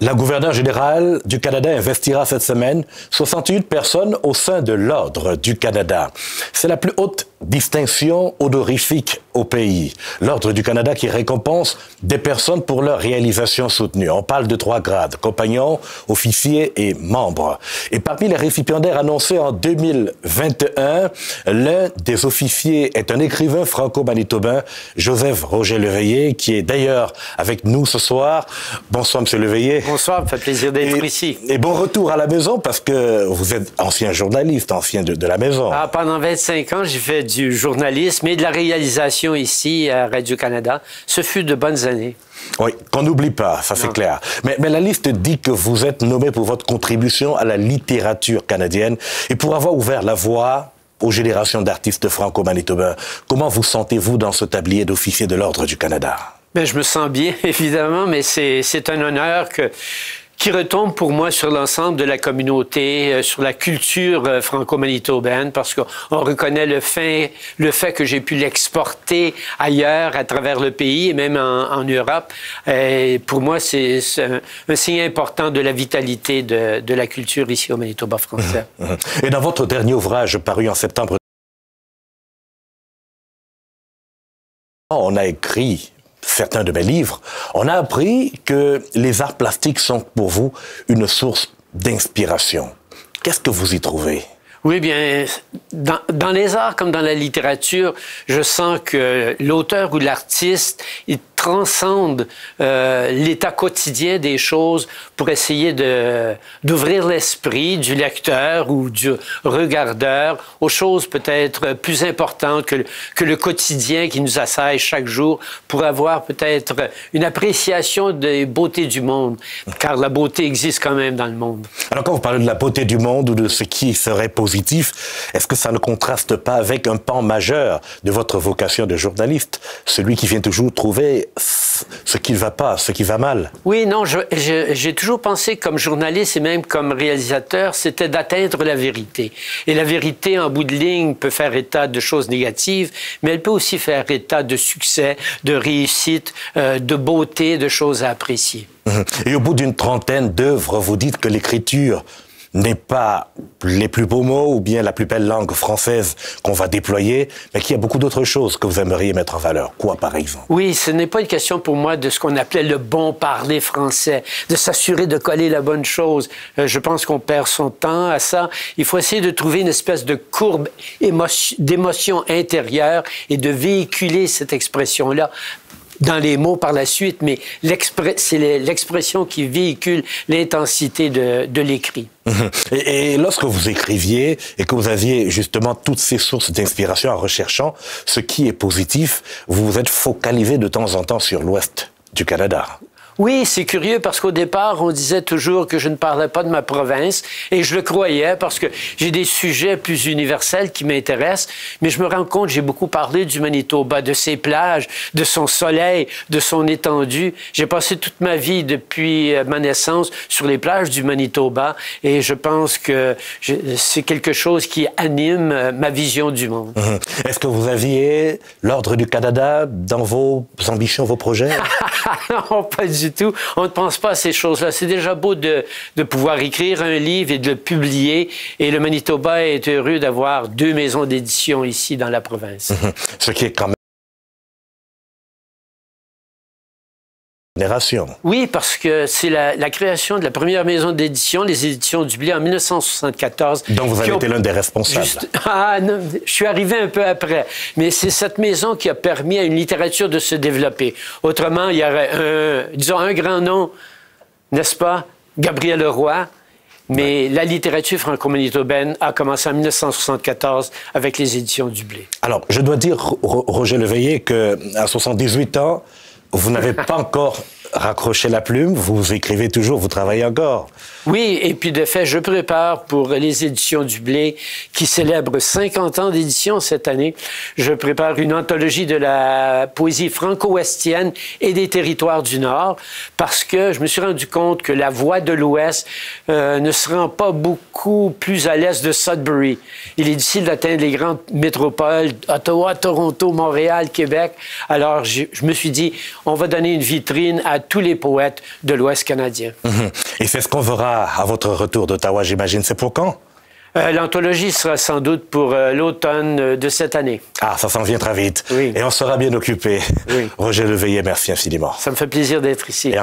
La gouverneure générale du Canada investira cette semaine 68 personnes au sein de l'Ordre du Canada. C'est la plus haute distinction honorifique au pays. L'Ordre du Canada qui récompense des personnes pour leur réalisation soutenue. On parle de 3 grades, compagnons, officiers et membres. Et parmi les récipiendaires annoncés en 2021, l'un des officiers est un écrivain franco-manitobain, Joseph Roger Leveillé, qui est d'ailleurs avec nous ce soir. Bonsoir, Monsieur Leveillé. Bonsoir, ça fait plaisir d'être ici. Et bon retour à la maison parce que vous êtes ancien journaliste, ancien de la maison. Ah, pendant 25 ans, j'ai fait du journalisme et de la réalisation ici à Radio-Canada. Ce fut de bonnes années. Oui, qu'on n'oublie pas, ça c'est clair. Mais la liste dit que vous êtes nommé pour votre contribution à la littérature canadienne et pour avoir ouvert la voie aux générations d'artistes franco-manitobains. Comment vous sentez-vous dans ce tablier d'officier de l'Ordre du Canada? Bien, je me sens bien, évidemment, mais c'est un honneur qui retombe pour moi sur l'ensemble de la communauté, sur la culture franco-manitobaine, parce qu'on reconnaît le fait que j'ai pu l'exporter ailleurs, à travers le pays et même en Europe. Et pour moi, c'est un signe important de la vitalité de la culture ici au Manitoba français. Et dans votre dernier ouvrage paru en septembre, on a écrit certains de mes livres, on a appris que les arts plastiques sont pour vous une source d'inspiration. Qu'est-ce que vous y trouvez? Oui, bien, dans les arts comme dans la littérature, je sens que l'auteur ou l'artiste, il transcende l'état quotidien des choses pour essayer d'ouvrir l'esprit du lecteur ou du regardeur aux choses peut-être plus importantes que le quotidien qui nous assaille chaque jour pour avoir peut-être une appréciation des beautés du monde, car la beauté existe quand même dans le monde. Alors quand vous parlez de la beauté du monde ou de ce qui serait positif, est-ce que ça ne contraste pas avec un pan majeur de votre vocation de journaliste, celui qui vient toujours trouver ce qui ne va pas, ce qui va mal? Oui, non, j'ai toujours pensé comme journaliste et même comme réalisateur, c'était d'atteindre la vérité. Et la vérité, en bout de ligne, peut faire état de choses négatives, mais elle peut aussi faire état de succès, de réussite, de beauté, de choses à apprécier. Et au bout d'une trentaine d'œuvres, vous dites que l'écriture n'est pas les plus beaux mots ou bien la plus belle langue française qu'on va déployer, mais qu'il y a beaucoup d'autres choses que vous aimeriez mettre en valeur. Quoi, par exemple? Oui, ce n'est pas une question pour moi de ce qu'on appelait le bon parler français, de s'assurer de coller la bonne chose. Je pense qu'on perd son temps à ça. Il faut essayer de trouver une espèce de courbe d'émotion intérieure et de véhiculer cette expression-là dans les mots par la suite, mais c'est l'expression qui véhicule l'intensité de l'écrit. Et lorsque vous écriviez et que vous aviez justement toutes ces sources d'inspiration en recherchant ce qui est positif, vous vous êtes focalisé de temps en temps sur l'Ouest du Canada. Oui, c'est curieux parce qu'au départ, on disait toujours que je ne parlais pas de ma province et je le croyais parce que j'ai des sujets plus universels qui m'intéressent, mais je me rends compte que j'ai beaucoup parlé du Manitoba, de ses plages, de son soleil, de son étendue. J'ai passé toute ma vie depuis ma naissance sur les plages du Manitoba et je pense que c'est quelque chose qui anime ma vision du monde. Est-ce que vous aviez l'Ordre du Canada dans vos ambitions, vos projets? Non, pas du tout. On ne pense pas à ces choses-là. C'est déjà beau de pouvoir écrire un livre et de le publier. Et le Manitoba est heureux d'avoir 2 maisons d'édition ici dans la province. Ce qui est quand même génération. Oui, parce que c'est la création de la première maison d'édition, les éditions du Blé, en 1974. Donc vous avez été l'un des responsables. Ah non, je suis arrivé un peu après. Mais c'est cette maison qui a permis à une littérature de se développer. Autrement, il y aurait disons un grand nom, n'est-ce pas? Gabriel Leroy. Mais la littérature franco-manitobaine a commencé en 1974 avec les éditions du Blé. Alors, je dois dire, Roger Leveillé, qu'à 78 ans, vous n'avez pas encore raccroché la plume, vous écrivez toujours, vous travaillez encore. Oui, et puis de fait, je prépare pour les éditions du Blé qui célèbrent 50 ans d'édition cette année. Je prépare une anthologie de la poésie franco-ouestienne et des territoires du Nord parce que je me suis rendu compte que la voix de l'Ouest ne se rend pas beaucoup plus à l'est de Sudbury. Il est difficile d'atteindre les grandes métropoles, Ottawa, Toronto, Montréal, Québec. Alors, je me suis dit, on va donner une vitrine à tous les poètes de l'Ouest canadien. Et c'est ce qu'on verra à votre retour d'Ottawa, j'imagine. C'est pour quand? L'anthologie sera sans doute pour l'automne de cette année. Ah, ça s'en vient très vite. Oui. Et on sera bien occupé. Oui. Roger Leveillé, merci infiniment. Ça me fait plaisir d'être ici.